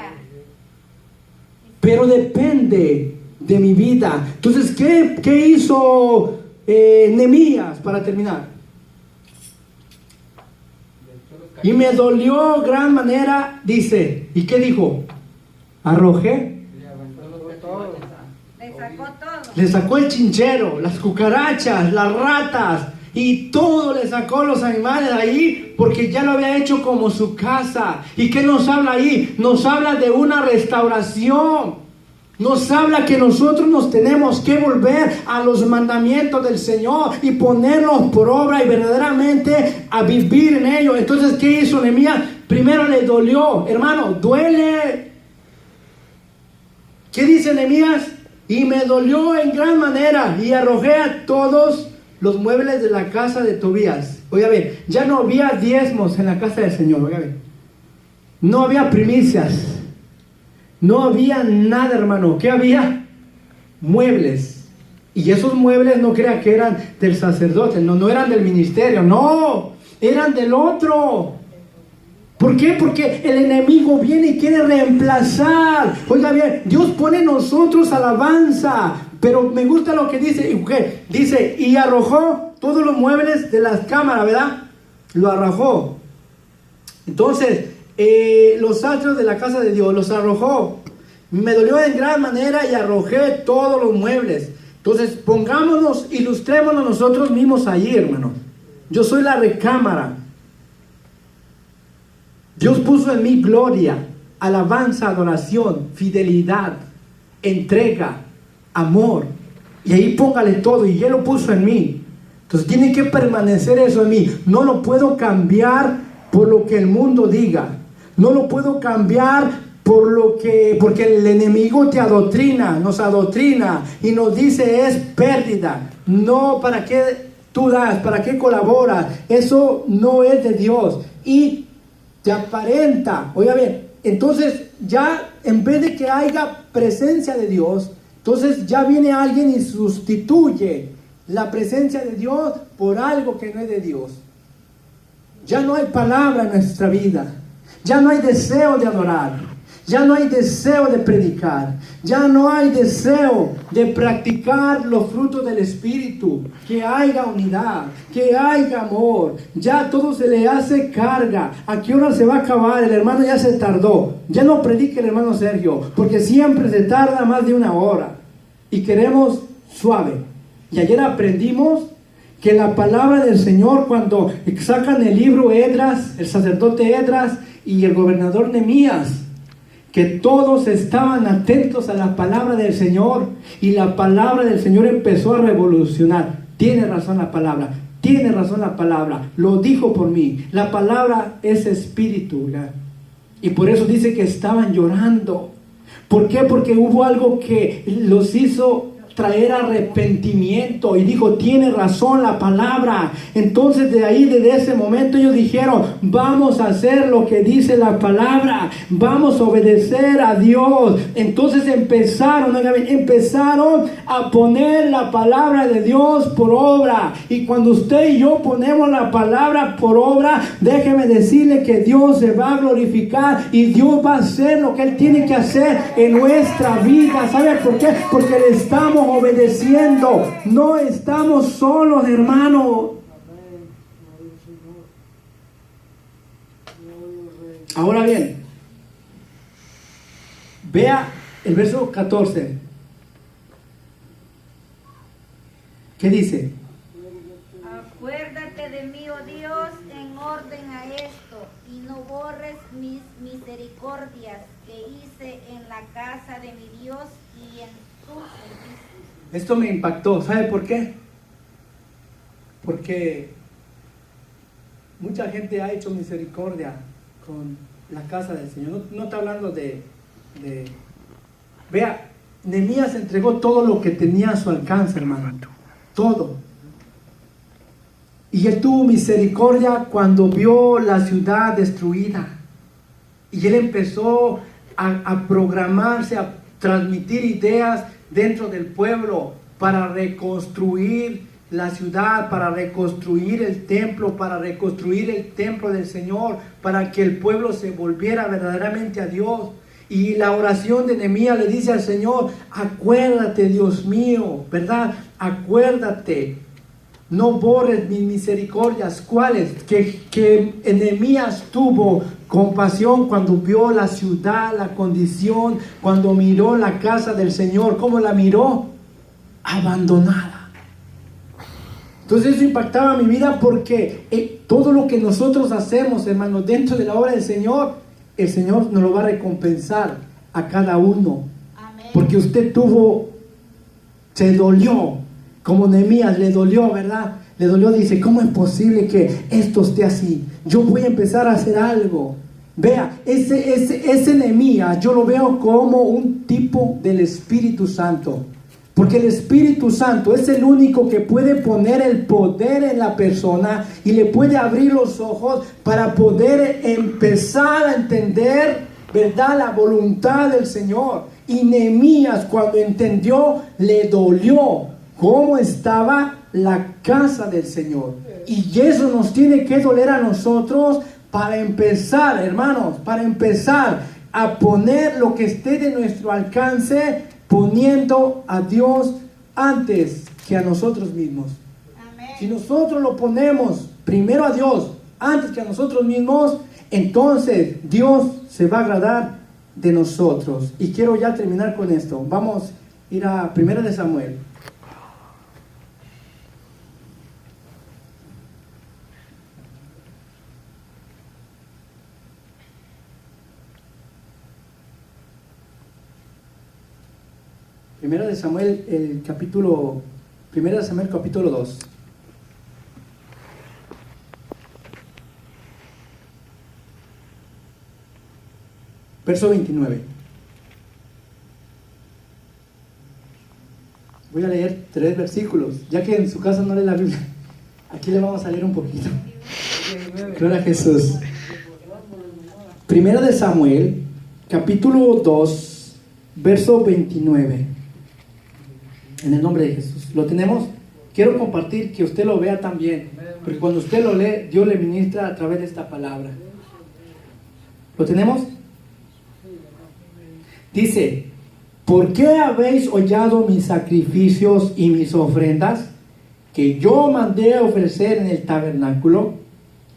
Pero depende de mi vida. Entonces, ¿qué hizo Nehemías para terminar? Y me dolió gran manera, dice. ¿Y qué dijo? Arrojé. Le sacó el chinchero, las cucarachas, las ratas, y todo le sacó los animales de ahí, porque ya lo había hecho como su casa. ¿Y qué nos habla ahí? Nos habla de una restauración. Nos habla que nosotros nos tenemos que volver a los mandamientos del Señor y ponerlos por obra y verdaderamente a vivir en ellos. Entonces, ¿qué hizo Nehemías? Primero le dolió, hermano, duele. ¿Qué dice Nehemías? Y me dolió en gran manera, y arrojé a todos los muebles de la casa de Tobías. Oiga bien, ya no había diezmos en la casa del Señor. Oiga bien, no había primicias, no había nada, hermano. ¿Qué había? Muebles. Y esos muebles no crea que eran del sacerdote, no eran del ministerio, no, eran del otro. ¿Por qué? Porque el enemigo viene y quiere reemplazar. Oiga bien, Dios pone en nosotros alabanza, pero me gusta lo que dice. Dice, y arrojó todos los muebles de las cámaras, ¿verdad? Lo arrojó. Entonces, los atrios de la casa de Dios los arrojó. Me dolió en gran manera y arrojé todos los muebles. Entonces, pongámonos, ilustrémonos nosotros mismos allí, hermanos. Yo soy la recámara. Dios puso en mí gloria, alabanza, adoración, fidelidad, entrega, amor. Y ahí póngale todo, y Él lo puso en mí. Entonces tiene que permanecer eso en mí. No lo puedo cambiar por lo que el mundo diga. No lo puedo cambiar porque el enemigo te adoctrina, nos adoctrina y nos dice es pérdida. No, ¿para qué tú das? ¿Para qué colaboras? Eso no es de Dios. Y te aparenta, oiga bien, entonces ya en vez de que haya presencia de Dios, entonces ya viene alguien y sustituye la presencia de Dios por algo que no es de Dios. Ya no hay palabra en nuestra vida, ya no hay deseo de adorar, Ya no hay deseo de predicar. Ya no hay deseo de practicar los frutos del Espíritu. Que haya unidad, que haya amor. Ya todo se le hace carga. ¿A qué hora se va a acabar? El hermano ya se tardó. Ya no predique el hermano Sergio, porque siempre se tarda más de 1 hora. Y queremos suave. Y ayer aprendimos que la palabra del Señor, cuando sacan el libro Esdras, el sacerdote Esdras y el gobernador Nehemías, que todos estaban atentos a la palabra del Señor, y la palabra del Señor empezó a revolucionar. Tiene razón la palabra, tiene razón la palabra, lo dijo por mí. La palabra es espíritu, ¿verdad? Y por eso dice que estaban llorando. ¿Por qué? Porque hubo algo que los hizo traer arrepentimiento, y dijo, tiene razón la palabra. Entonces de ahí, desde ese momento, ellos dijeron, vamos a hacer lo que dice la palabra, vamos a obedecer a Dios. Entonces empezaron a poner la palabra de Dios por obra. Y cuando usted y yo ponemos la palabra por obra, déjeme decirle que Dios se va a glorificar, y Dios va a hacer lo que Él tiene que hacer en nuestra vida. ¿Sabe por qué? Porque le estamos obedeciendo. No estamos solos, hermano. Ahora bien, vea el verso 14. ¿Qué dice? Acuérdate de mí, oh Dios, en orden a esto, y no borres mis misericordias que hice en la casa de mi Dios y en tu servicio. Esto me impactó. ¿Sabe por qué? Porque mucha gente ha hecho misericordia con la casa del Señor. No está hablando de... Vea, Nehemías entregó todo lo que tenía a su alcance, hermano. Todo. Y él tuvo misericordia cuando vio la ciudad destruida. Y él empezó a programarse, a transmitir ideas dentro del pueblo para reconstruir la ciudad, para reconstruir el templo, para reconstruir el templo del Señor, para que el pueblo se volviera verdaderamente a Dios. Y la oración de Nehemías le dice al Señor, acuérdate, Dios mío, ¿verdad? Acuérdate, no borres mis misericordias. ¿Cuáles? Que Nehemías tuvo compasión cuando vio la ciudad, la condición, cuando miró la casa del Señor. ¿Cómo la miró? Abandonada. Entonces eso impactaba mi vida, porque todo lo que nosotros hacemos, hermanos, dentro de la obra del Señor, el Señor nos lo va a recompensar a cada uno. Amén. Porque usted se dolió, como Nehemías le dolió, ¿verdad? Le dolió, dice, ¿cómo es posible que esto esté así? Yo voy a empezar a hacer algo. Vea, ese Nehemías, yo lo veo como un tipo del Espíritu Santo. Porque el Espíritu Santo es el único que puede poner el poder en la persona y le puede abrir los ojos para poder empezar a entender, ¿verdad?, la voluntad del Señor. Y Nehemías, cuando entendió, le dolió cómo estaba la casa del Señor. Y eso nos tiene que doler a nosotros para empezar, hermanos, para empezar a poner lo que esté de nuestro alcance, poniendo a Dios antes que a nosotros mismos. Amén. Si nosotros lo ponemos primero a Dios antes que a nosotros mismos, entonces Dios se va a agradar de nosotros. Y quiero ya terminar con esto. Vamos a ir a 1 de Samuel. Primera de Samuel, capítulo 2. Verso 29. Voy a leer 3 versículos, ya que en su casa no lee la Biblia. Aquí le vamos a leer un poquito. Gloria a Jesús. Primera de Samuel, capítulo 2, verso 29. En el nombre de Jesús. ¿Lo tenemos? Quiero compartir, que usted lo vea también, porque cuando usted lo lee, Dios le ministra a través de esta palabra. ¿Lo tenemos? Dice, ¿por qué habéis hollado mis sacrificios y mis ofrendas que yo mandé a ofrecer en el tabernáculo?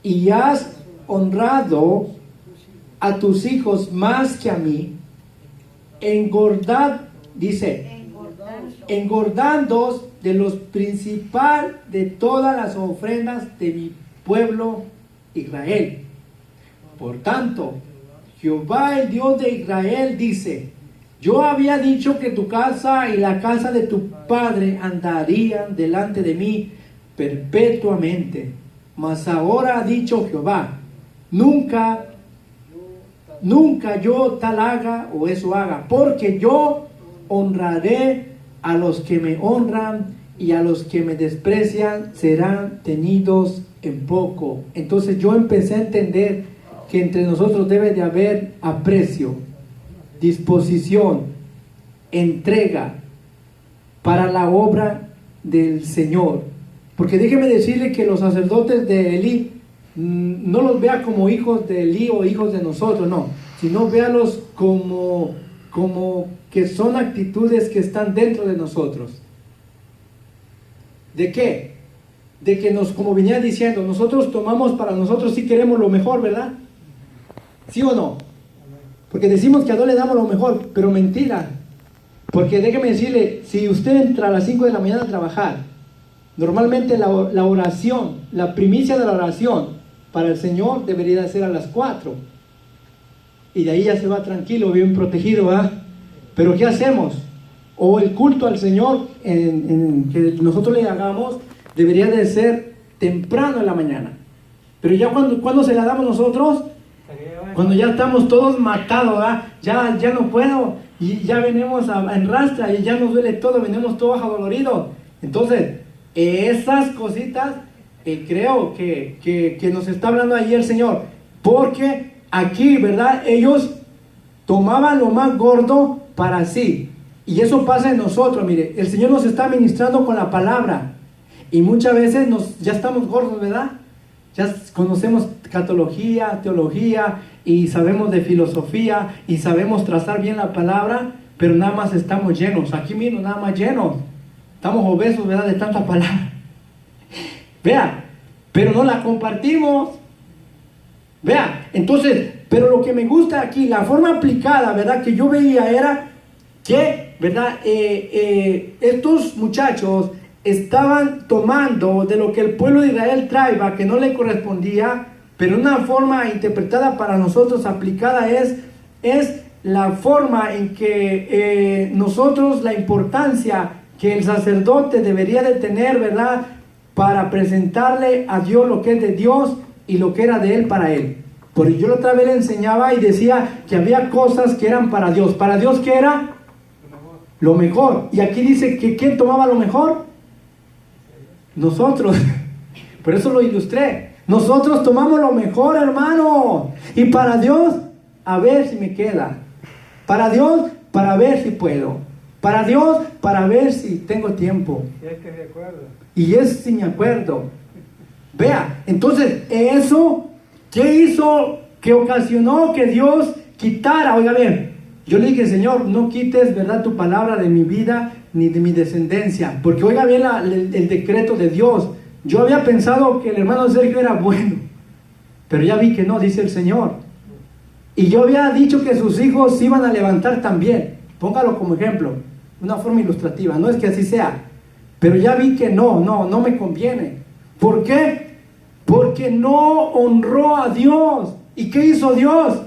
Y has honrado a tus hijos más que a mí. Engordad, dice, engordándoos de los principal de todas las ofrendas de mi pueblo Israel. Por tanto, Jehová el Dios de Israel dice, yo había dicho que tu casa y la casa de tu padre andarían delante de mí perpetuamente. Mas ahora ha dicho Jehová, nunca yo tal haga o eso haga, porque yo honraré a los que me honran y a los que me desprecian serán tenidos en poco. Entonces yo empecé a entender que entre nosotros debe de haber aprecio, disposición, entrega para la obra del Señor. Porque déjeme decirle que los sacerdotes de Elí no los vea como hijos de Elí o hijos de nosotros, no, sino véalos como que son actitudes que están dentro de nosotros. ¿De qué? De que como venía diciendo, nosotros tomamos para nosotros si queremos lo mejor, ¿verdad? ¿Sí o no? Porque decimos que a Dios le damos lo mejor, pero mentira. Porque déjeme decirle, si usted entra a las 5 de la mañana a trabajar, normalmente la oración, la primicia de la oración para el Señor debería de ser a las 4. Y de ahí ya se va tranquilo, bien protegido, ¿verdad? Pero ¿qué hacemos? O el culto al Señor que nosotros le hagamos debería de ser temprano en la mañana. Pero ya cuando se la damos nosotros, cuando ya estamos todos matados, ¿verdad? Ya no puedo, y ya venimos en rastra, y ya nos duele todo, venimos todos adoloridos. Entonces, esas cositas creo que nos está hablando ahí el Señor, porque aquí, ¿verdad? Ellos tomaban lo más gordo para sí, y eso pasa en nosotros. Mire, el Señor nos está ministrando con la palabra, y muchas veces ya estamos gordos, ¿verdad? Ya conocemos catología, teología, y sabemos de filosofía, y sabemos trazar bien la palabra, pero nada más estamos llenos, aquí mismo nada más llenos, estamos obesos, ¿verdad? De tanta palabra. Vea, pero no la compartimos. Vea, entonces, pero lo que me gusta aquí, la forma aplicada, ¿verdad? Que yo veía era que, ¿verdad? Estos muchachos estaban tomando de lo que el pueblo de Israel traía, que no le correspondía, pero una forma interpretada para nosotros, aplicada, es la forma en que nosotros, la importancia que el sacerdote debería de tener, ¿verdad? Para presentarle a Dios lo que es de Dios y lo que era de Él para Él. Porque yo la otra vez le enseñaba y decía que había cosas que eran para Dios. ¿Para Dios qué era? Lo mejor. Y aquí dice que ¿quién tomaba lo mejor? Nosotros. Por eso lo ilustré. Nosotros tomamos lo mejor, hermano. Y para Dios, a ver si me queda. Para Dios, para ver si puedo. Para Dios, para ver si tengo tiempo. Y es que se acuerda. Y es si me acuerdo. Vea, entonces, eso, ¿qué hizo? Que ocasionó que Dios quitara. Oiga bien, yo le dije, Señor, no quites, ¿verdad?, tu palabra de mi vida ni de mi descendencia. Porque oiga bien el decreto de Dios. Yo había pensado que el hermano Sergio era bueno, pero ya vi que no, dice el Señor. Y yo había dicho que sus hijos se iban a levantar también. Póngalo como ejemplo, una forma ilustrativa. No es que así sea, pero ya vi que no me conviene. ¿Por qué? Porque no honró a Dios. ¿Y qué hizo Dios?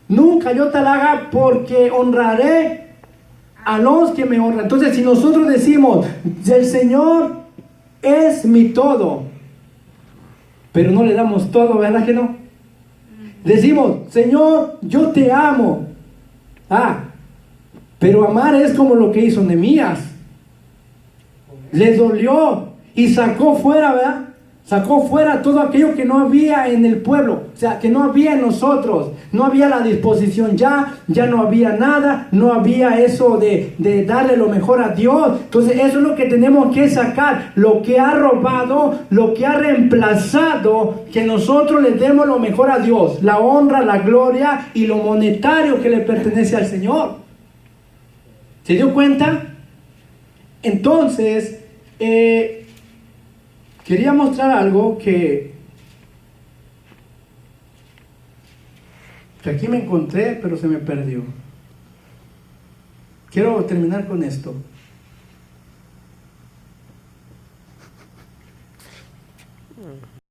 Nunca yo tal haga, porque honraré a los que me honran. Entonces, si nosotros decimos, el Señor es mi todo, pero no le damos todo, ¿verdad que no? Decimos, Señor, yo te amo. Pero amar es como lo que hizo Nehemías. Le dolió y sacó fuera, ¿verdad? Sacó fuera todo aquello que no había en el pueblo, o sea, que no había en nosotros, no había la disposición, ya no había nada, no había eso de darle lo mejor a Dios. Entonces eso es lo que tenemos que sacar, lo que ha robado, lo que ha reemplazado, que nosotros le demos lo mejor a Dios, la honra, la gloria y lo monetario que le pertenece al Señor. ¿Se dio cuenta? Entonces, quería mostrar algo que aquí me encontré, pero se me perdió. Quiero terminar con esto.